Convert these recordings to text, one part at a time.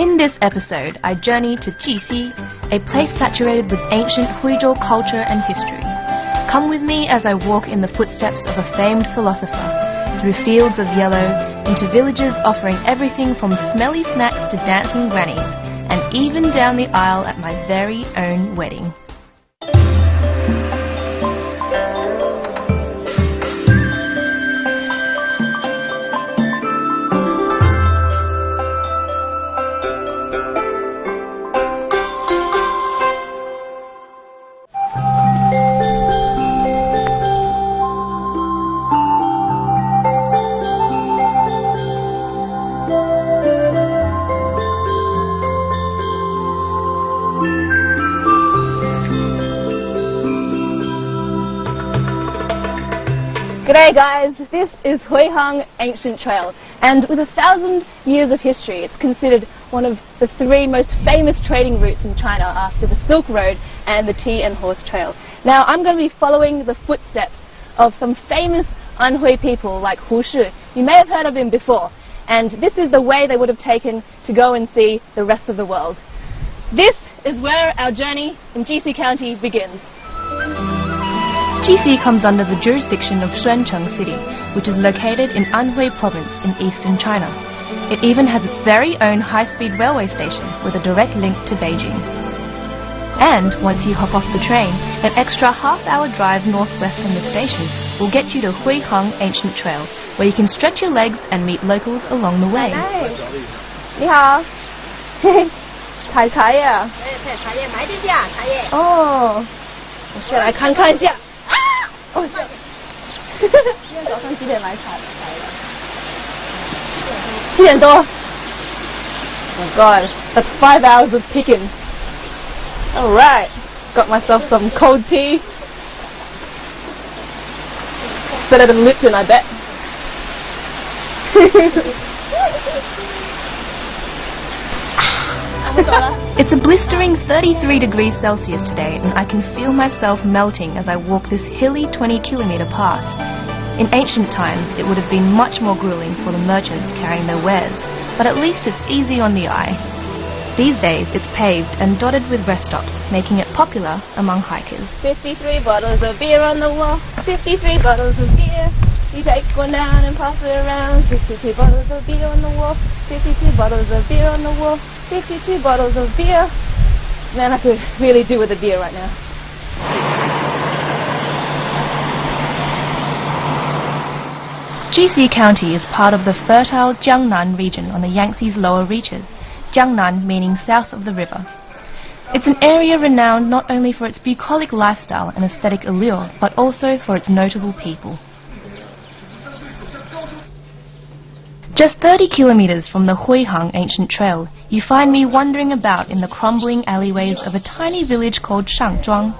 In this episode, I journey to Jixi, a place saturated with ancient Huizhou culture and history. Come with me as I walk in the footsteps of a famed philosopher, through fields of yellow, into villages offering everything from smelly snacks to dancing grannies, and even down the aisle at my very own wedding. G'day guys, this is Huihang Ancient Trail, and with 1,000 years of history, it's considered one of the 3 most famous trading routes in China after the Silk Road and the Tea and Horse Trail. Now I'm going to be following the footsteps of some famous Anhui people like Hu Shih. You may have heard of him before, and this is the way they would have taken to go and see the rest of the world. This is where our journey in Jixi County begins. Jixi comes under the jurisdiction of Xuancheng City, which is located in Anhui Province in eastern China. It even has its very own high-speed railway station with a direct link to Beijing. And once you hop off the train, an extra half-hour drive northwest from the station will get you to Huihang Ancient Trail, where you can stretch your legs and meet locals along the way. 你好，采茶叶。采茶叶，买点价，茶叶。哦，我先来看看一下。哦，是。今天早上几点来采的？7点多。Oh God, that's 5 hours of picking. All right, got myself some cold tea. Better than Lipton, I bet. It's a blistering 33 degrees Celsius today, and I can feel myself melting as I walk this hilly 20-kilometre pass. In ancient times, it would have been much more grueling for the merchants carrying their wares, but at least it's easy on the eye. These days, it's paved and dotted with rest stops, making it popular among hikers. 53 bottles of beer on the wall, 53 bottles of beer. You take one down and pass it around. 52 bottles of beer on the wall, 52 bottles of beer on the wall, 52 bottles of beer. Man, I could really do with a beer right now. Jixi County is part of the fertile Jiangnan region on the Yangtze's lower reaches, Jiangnan meaning south of the river. It's an area renowned not only for its bucolic lifestyle and aesthetic allure, but also for its notable people. Just 30 kilometres from the Huihang Ancient Trail, you find me wandering about in the crumbling alleyways of a tiny village called Shangzhuang.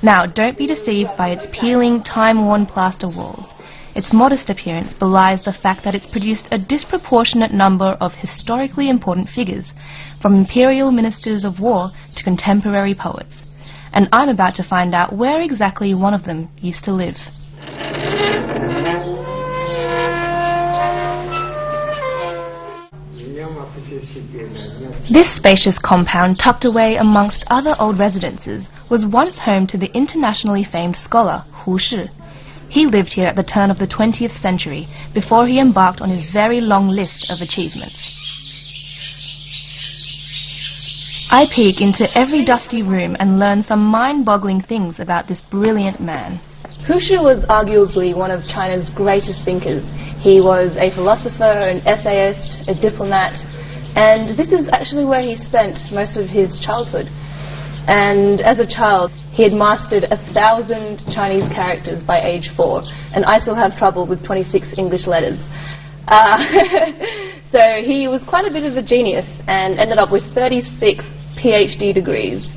Now, don't be deceived by its peeling, time-worn plaster walls. Its modest appearance belies the fact that it's produced a disproportionate number of historically important figures, from imperial ministers of war to contemporary poets. And I'm about to find out where exactly one of them used to live. This spacious compound, tucked away amongst other old residences, was once home to the internationally famed scholar Hu Shih. He lived here at the turn of the 20th century, before he embarked on his very long list of achievements. I peek into every dusty room and learn some mind-boggling things about this brilliant man. Hu Shih was arguably one of China's greatest thinkers. He was a philosopher, an essayist, a diplomat, and this is actually where he spent most of his childhood. And as a child, he had mastered 1,000 Chinese characters by age 4, and I still have trouble with 26 English letters. So he was quite a bit of a genius and ended up with 36 PhD degrees.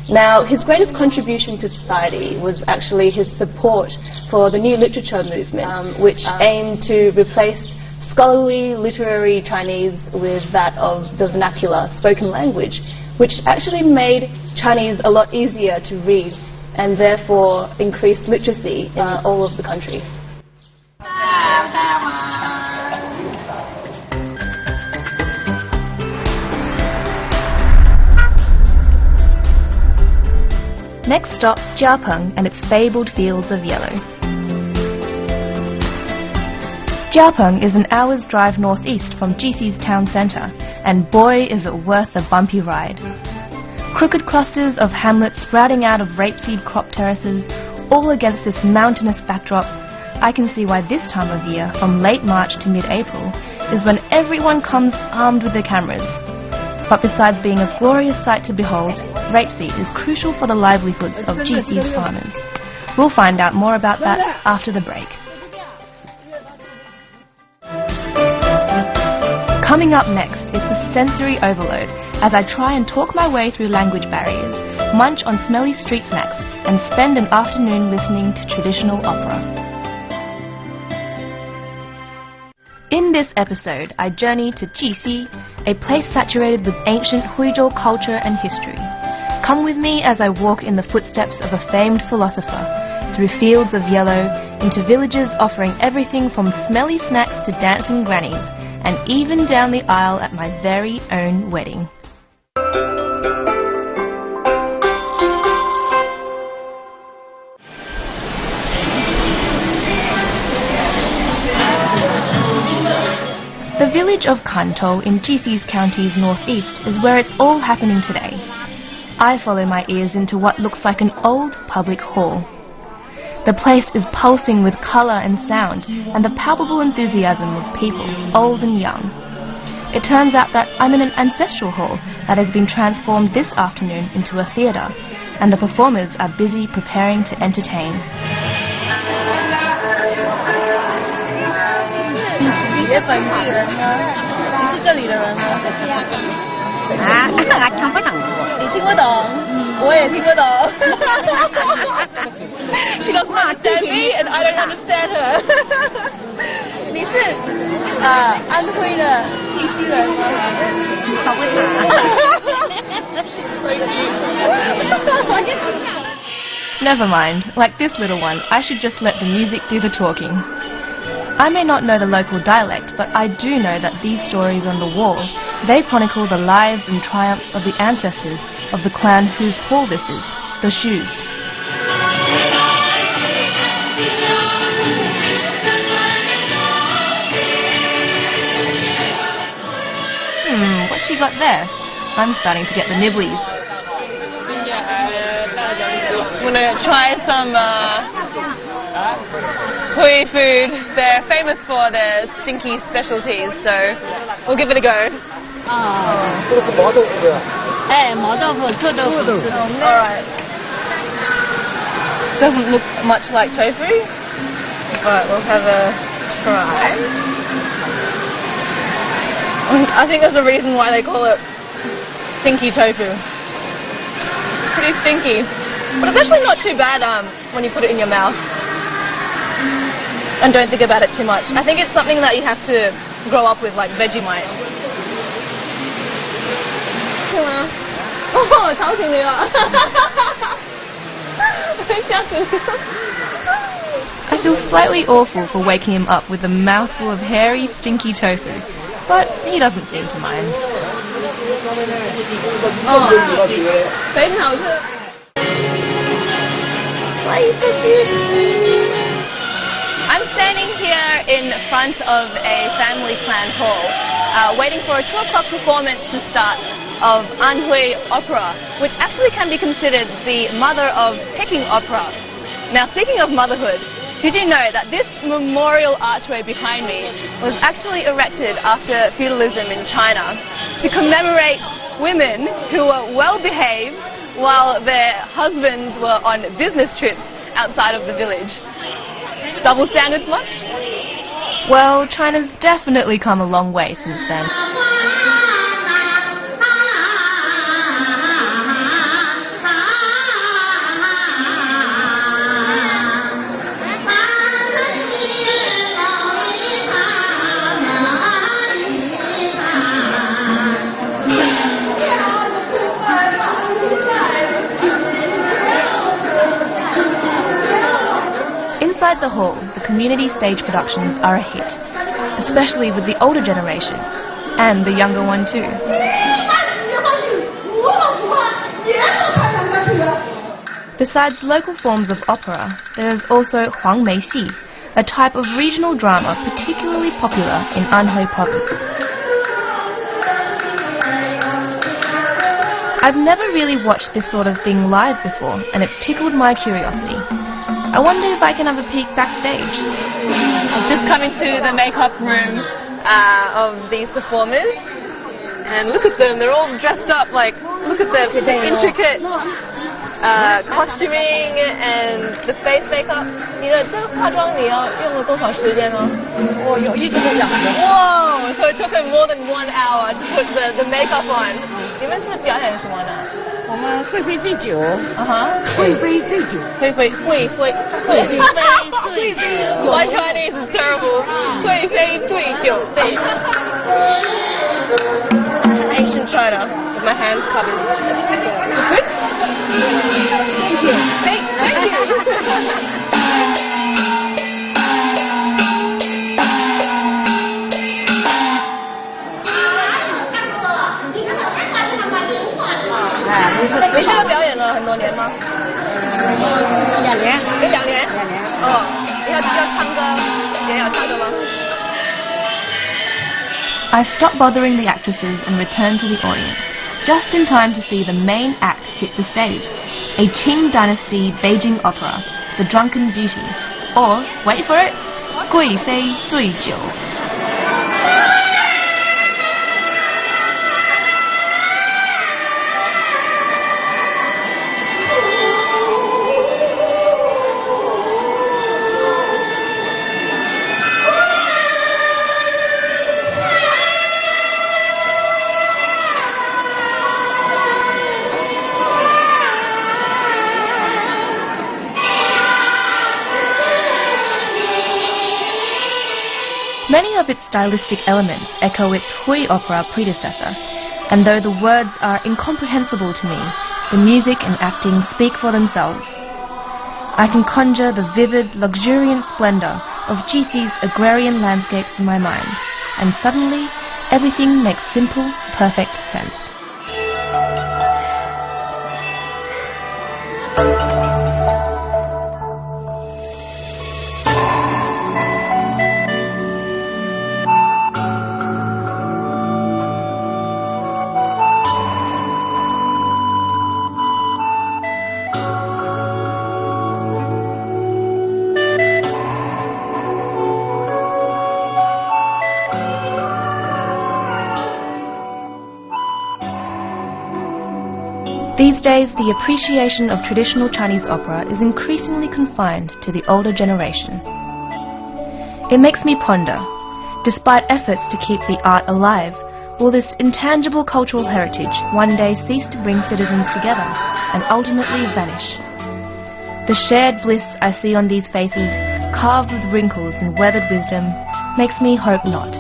Now, his greatest contribution to society was actually his support for the new literature movement, which aimed to replace scholarly literary Chinese with that of the vernacular spoken language, which actually made Chinese a lot easier to read and therefore increased literacy in all of the country. Next stop, Jiapeng and its fabled fields of yellow. Jiapeng is an hour's drive northeast from Jixi's town centre, and boy is it worth a bumpy ride. Crooked clusters of hamlets sprouting out of rapeseed crop terraces, all against this mountainous backdrop. I can see why this time of year, from late March to mid-April, is when everyone comes armed with their cameras. But besides being a glorious sight to behold, rapeseed is crucial for the livelihoods of Jixi's farmers. We'll find out more about that after the break. Coming up next is the sensory overload as I try and talk my way through language barriers, munch on smelly street snacks, and spend an afternoon listening to traditional opera. In this episode, I journey to Jixi, a place saturated with ancient Huizhou culture and history. Come with me as I walk in the footsteps of a famed philosopher, through fields of yellow, into villages offering everything from smelly snacks to dancing grannies, and even down the aisle at my very own wedding. The village of Kantou in Jixi's county's northeast is where it's all happening today. I follow my ears into what looks like an old public hall. The place is pulsing with colour and sound and the palpable enthusiasm of people, old and young. It turns out that I'm in an ancestral hall that has been transformed this afternoon into a theatre, and the performers are busy preparing to entertain. She doesn't understand me and I don't understand her. 你是安徽的绩溪人吗？好会打。Never mind, like this little one, I should just let the music do the talking. I may not know the local dialect, but I do know that these stories on the wall, they chronicle the lives and triumphs of the ancestors of the clan whose hall this is, the Shus. What's she got there? I'm starting to get the nibblies. I'm gonna try some Hui food. They're famous for their stinky specialties, so we'll give it a go. Alright. Doesn't look much like tofu, but we'll have a try. I think there's a reason why they call it stinky tofu. Pretty stinky. But it's actually not too bad when you put it in your mouth. And don't think about it too much. I think it's something that you have to grow up with, like Vegemite. Oh, 吵醒你了。吓死你了。I feel slightly awful for waking him up with a mouthful of hairy, stinky tofu, but he doesn't seem to mind. Oh, 非常好吃。Why are you so cute? I'm standing here in front of a family clan hall, waiting for a 2 o'clock performance to start of Anhui opera, which actually can be considered the mother of Peking opera. Now, speaking of motherhood, did you know that this memorial archway behind me was actually erected after feudalism in China to commemorate women who were well behaved while their husbands were on business trips outside of the village? Double standards much? Well, China's definitely come a long way since then. Inside the hall, the community stage productions are a hit, especially with the older generation, and the younger one too. Besides local forms of opera, there is also Xi, a type of regional drama particularly popular in Anhui Province. I've never really watched this sort of thing live before, and it's tickled my curiosity. I wonder if I can have a peek backstage. I've just come into the makeup room of these performers, and look at them, they're all dressed up like, look at the intricate costuming and the face makeup. 你的这个化妆你要用了多少时间呢？我有1个多小时。 Whoa! So it took them more than 1 hour to put the makeup on. 你们是表演什么呢？我们会飞醉酒。会飞醉酒。会飞醉酒。My Chinese is terrible. 会飞醉酒。Ancient China with my hands covered. Good? Thank you. Thank you. Ah, 你这个表演了很多年吗？2年。有2年。2年。哦，你要唱歌，也要唱歌吗？ I stop bothering the actresses and return to the audience, just in time to see the main act hit the stage, a Qing Dynasty Beijing opera, The Drunken Beauty, or, wait for it, 贵妃醉酒. Many of its stylistic elements echo its Hui opera predecessor, and though the words are incomprehensible to me, the music and acting speak for themselves. I can conjure the vivid, luxuriant splendor of Jixi's agrarian landscapes in my mind, and suddenly everything makes simple, perfect sense. These days, the appreciation of traditional Chinese opera is increasingly confined to the older generation. It makes me ponder, despite efforts to keep the art alive, will this intangible cultural heritage one day cease to bring citizens together and ultimately vanish? The shared bliss I see on these faces, carved with wrinkles and weathered wisdom, makes me hope not.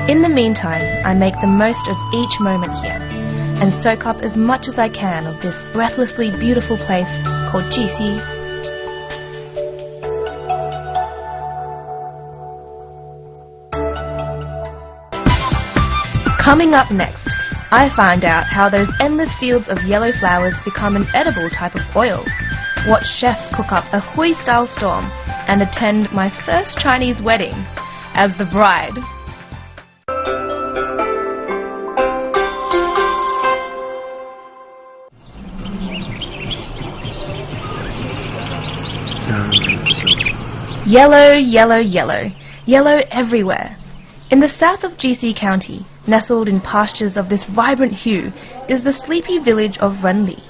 In the meantime, I make the most of each moment here and soak up as much as I can of this breathlessly beautiful place called Jixi. Coming up next, I find out how those endless fields of yellow flowers become an edible type of oil, watch chefs cook up a Hui-style storm, and attend my first Chinese wedding as the bride. Yellow, yellow, yellow. Yellow everywhere. In the south of Jixi County, nestled in pastures of this vibrant hue, is the sleepy village of Ren Li.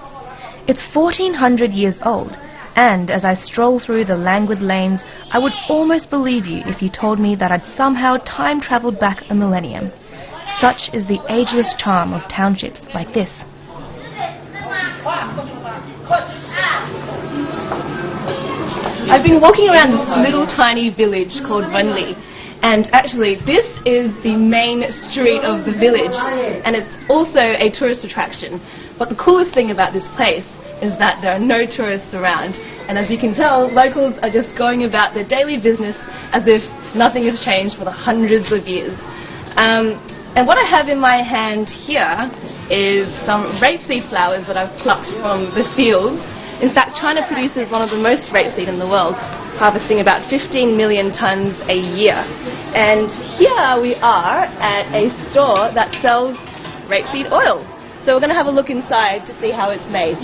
It's 1400 years old, and as I stroll through the languid lanes, I would almost believe you if you told me that I'd somehow time-travelled back a millennium. Such is the ageless charm of townships like this. I've been walking around this little tiny village called Ren Li, and actually this is the main street of the village, and it's also a tourist attraction. But the coolest thing about this place is that there are no tourists around, and as you can tell, locals are just going about their daily business as if nothing has changed for the hundreds of years. And what I have in my hand here is some rapeseed flowers that I've plucked from the fields. In fact, China produces one of the most rapeseed in the world, harvesting about 15 million tons a year. And here we are at a store that sells rapeseed oil. So we're going to have a look inside to see how it's made.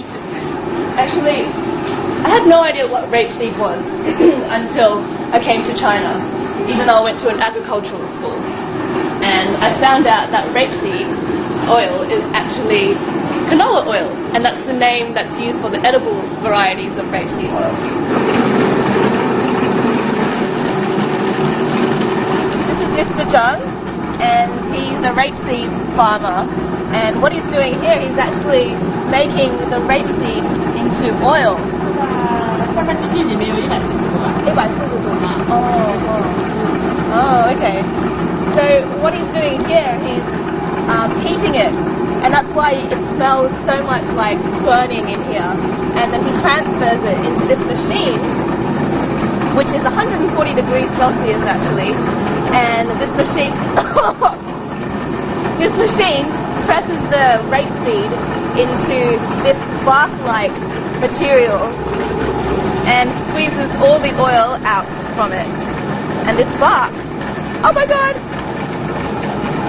Actually, I had no idea what rapeseed was until I came to China, even though I went to an agricultural school. And I found out that rapeseed oil is actually canola oil, and that's the name that's used for the edible varieties of rapeseed oil. This is Mr. Zhang, and he's a rapeseed farmer, and what he's doing here, he's actually making the rapeseed into oil. Oh, okay. So what he's doing here, he's heating it, and that's why it smells so much like burning in here. And then he transfers it into this machine, which is 140 degrees Celsius actually. And this machine, presses the rapeseed into this bark-like material and squeezes all the oil out from it. And this bark, oh my god,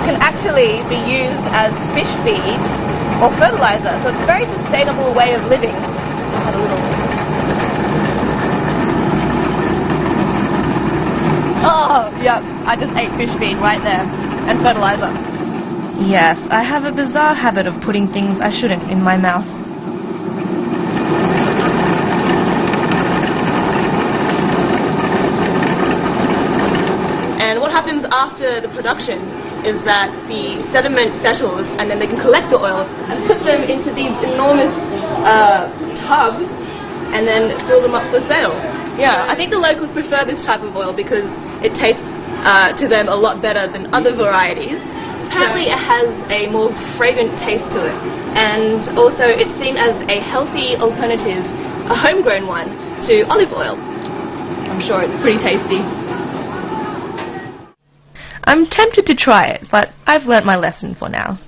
can actually be used as fish feed or fertilizer. So it's a very sustainable way of living. Have a little. Oh, yep, I just ate fish feed right there and fertilizer. Yes, I have a bizarre habit of putting things I shouldn't in my mouth. And what happens after the production is that the sediment settles, and then they can collect the oil and put them into these enormous tubs and then fill them up for sale. Yeah, I think the locals prefer this type of oil because it tastes to them a lot better than other varieties. Apparently it has a more fragrant taste to it, and also it's seen as a healthy alternative, a homegrown one, to olive oil. I'm sure it's pretty tasty. I'm tempted to try it, but I've learnt my lesson for now.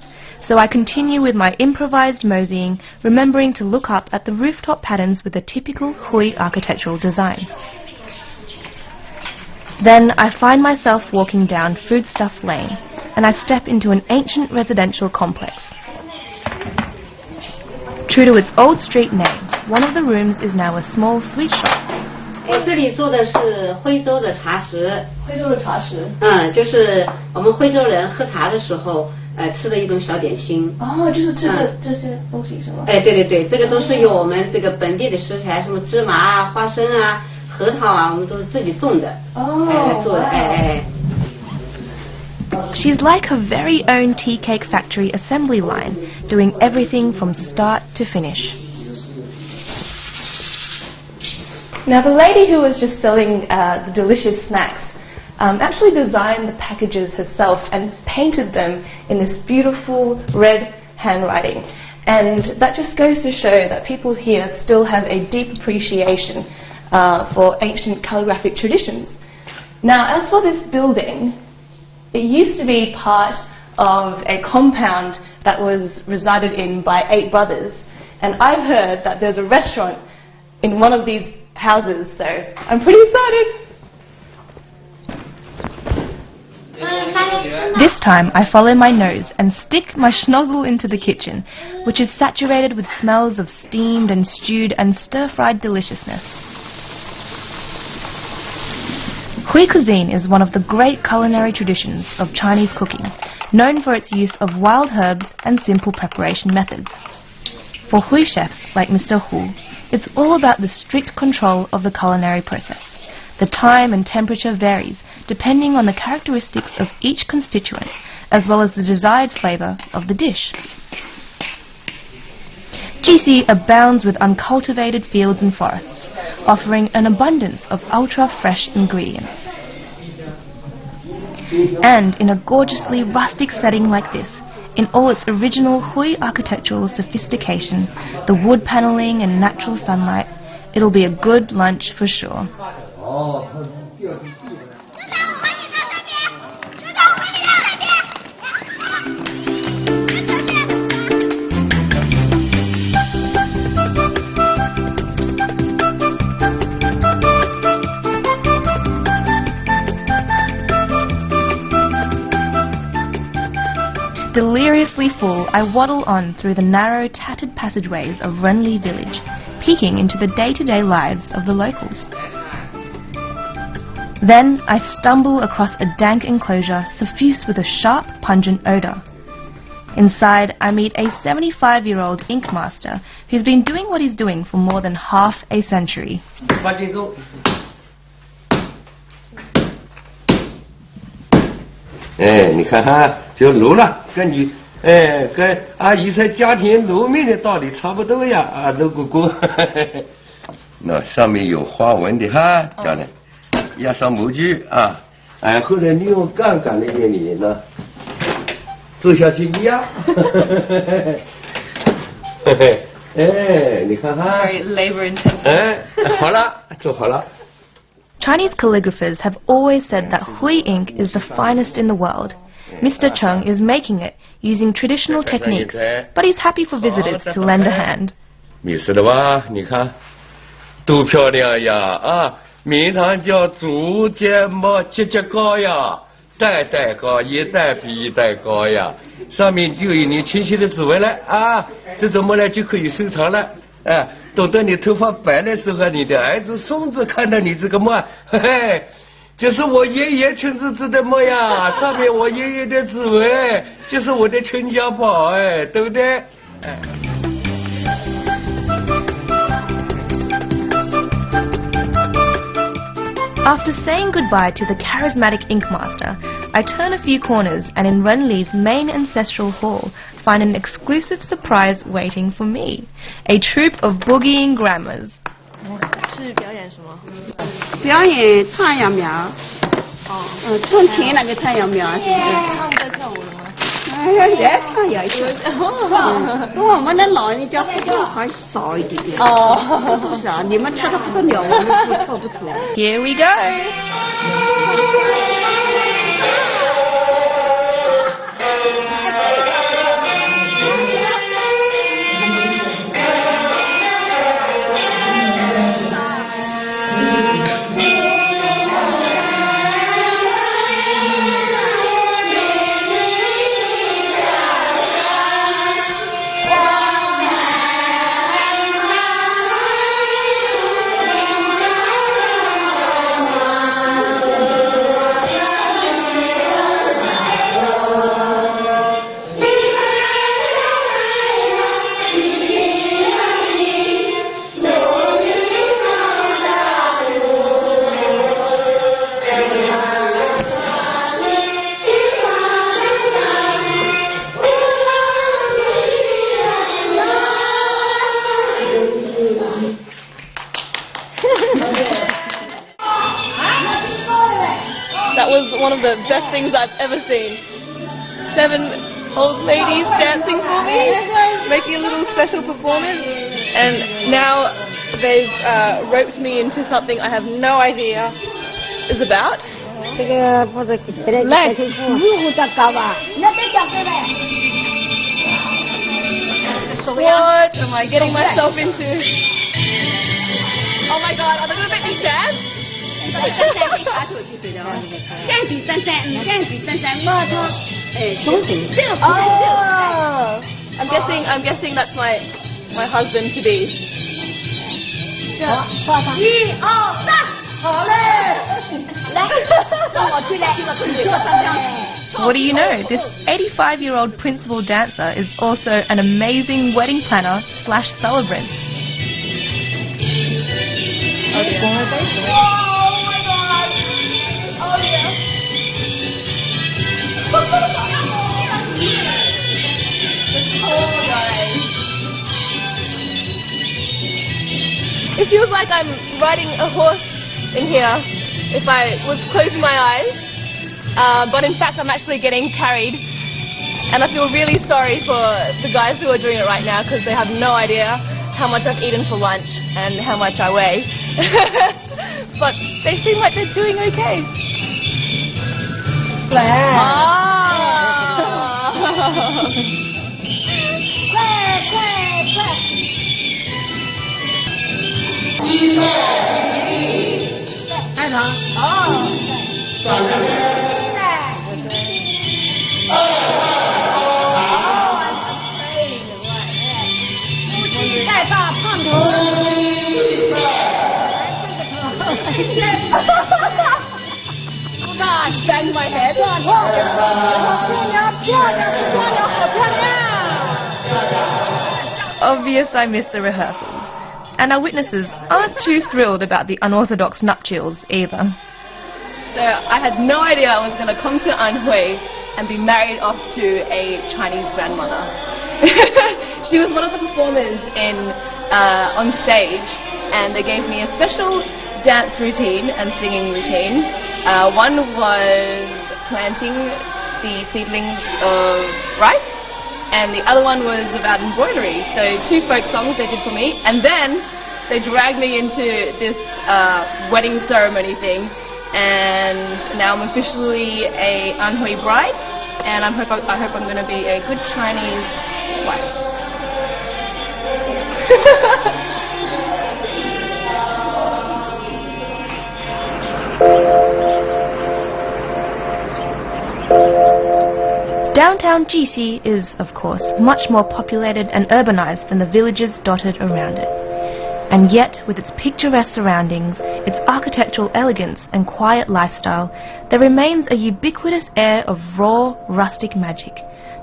So I continue with my improvised moseying, remembering to look up at the rooftop patterns with a typical Hui architectural design. Then I find myself walking down Foodstuff Lane, and I step into an ancient residential complex. True to its old street name, one of the rooms is now a small sweet shop. 我这里做的是徽州的茶食，徽州的茶食。就是我们徽州人喝茶的时候，吃的一种小点心。哦，就是吃这些东西是吗？对对对，这个都是由我们这个本地的食材，什么芝麻啊、花生啊、核桃啊，我们都是自己种的，来做的，She's like her very own tea cake factory assembly line, doing everything from start to finish. Now the lady who was just selling the delicious snacks actually designed the packages herself and painted them in this beautiful red handwriting. And that just goes to show that people here still have a deep appreciation for ancient calligraphic traditions. Now as for this building, it used to be part of a compound that was resided in by 8 brothers. And I've heard that there's a restaurant in one of these houses, so I'm pretty excited. This time I follow my nose and stick my schnozzle into the kitchen, which is saturated with smells of steamed and stewed and stir-fried deliciousness. Hui cuisine is one of the great culinary traditions of Chinese cooking, known for its use of wild herbs and simple preparation methods. For Hui chefs like Mr. Hu, it's all about the strict control of the culinary process. The time and temperature varies depending on the characteristics of each constituent, as well as the desired flavour of the dish. Jixi abounds with uncultivated fields and forests, offering an abundance of ultra-fresh ingredients. And in a gorgeously rustic setting like this, in all its original Hui architectural sophistication, the wood panelling and natural sunlight, it'll be a good lunch for sure. deliriously full, I waddle on through the narrow, tattered passageways of Ren Li village, peeking into the day-to-day lives of the locals. Then I stumble across a dank enclosure suffused with a sharp, pungent odour. Inside, I meet a 75-year-old ink master who's been doing what he's doing for more than half a century. Very labor-intensive. Chinese calligraphers have always said that Hui ink is the finest in the world. Mr. Cheng is making it using traditional techniques, but he's happy for visitors to lend a hand. 迷失了吧？你看，多漂亮呀！名堂叫竹节末节节高呀，代代高，一代比一代高呀。上面就有你清晰的指纹了这种墨呢就可以收藏了。等到你头发白的时候，你的儿子、孙子看到你这个墨，嘿嘿，就是我爷爷亲自制的墨呀，上面我爷爷的指纹，就是我的全家宝，对不对？After saying goodbye to the charismatic ink master, I turn a few corners and in Ren Li's main ancestral hall find an exclusive surprise waiting for me, a troupe of boogieing grandmas. 是表演什么？表演唱阳苗。从前那个唱阳苗是不是？唱歌跳舞的吗？也唱呀，跟我们的老人家互动还少一点点。不少，你们跳的不得了，我们跳不出来。 Here we go! That was one of the best things I've ever seen. 7 old ladies dancing for me, making a little special performance, and now they've roped me into something I have no idea is about. What am I getting myself into? Oh my god, are they going to make me dance? Oh, I'm guessing that's my husband to be. What do you know? This 85-year-old principal dancer is also an amazing wedding planner / celebrant. Oh my god! Oh yeah! It feels like I'm riding a horse in here if I was closing my eyes, but in fact I'm actually getting carried, and I feel really sorry for the guys who are doing it right now because they have no idea how much I've eaten for lunch and how much I weigh. But they seem like they're doing okay. obvious I missed the rehearsals, and our witnesses aren't too thrilled about the unorthodox nuptials either. So I had no idea I was going to come to Anhui and be married off to a Chinese grandmother. She was one of the performers on stage, and they gave me a special dance routine and singing routine. One was planting the seedlings of rice, and the other one was about embroidery. So 2 folk songs they did for me, and then they dragged me into this wedding ceremony thing, and now I'm officially a Anhui bride, and I hope I'm going to be a good Chinese wife. Downtown Jixi is, of course, much more populated and urbanized than the villages dotted around it. And yet, with its picturesque surroundings, its architectural elegance and quiet lifestyle, there remains a ubiquitous air of raw, rustic magic,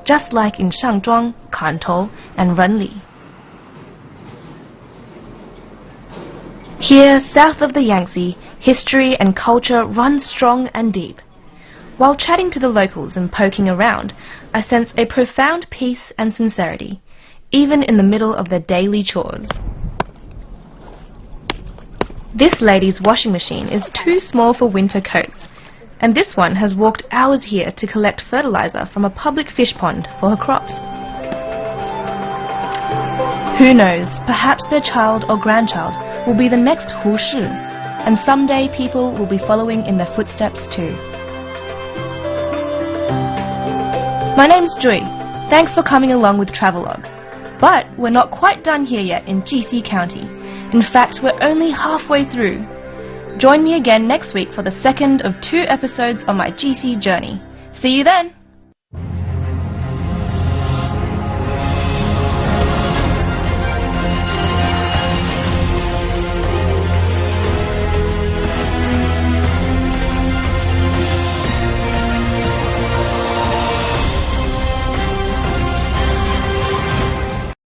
just like in Shangzhuang, Kantou, and Ren Li. Here, south of the Yangtze, history and culture run strong and deep. While chatting to the locals and poking around, I sense a profound peace and sincerity, even in the middle of their daily chores. This lady's washing machine is too small for winter coats, and this one has walked hours here to collect fertilizer from a public fish pond for her crops. Who knows, perhaps their child or grandchild will be the next Hu Shih, and someday people will be following in their footsteps too. My name's Jui. Thanks for coming along with Travelogue. But we're not quite done here yet in Jixi County. In fact, we're only halfway through. Join me again next week for the second of 2 episodes on my Jixi journey. See you then!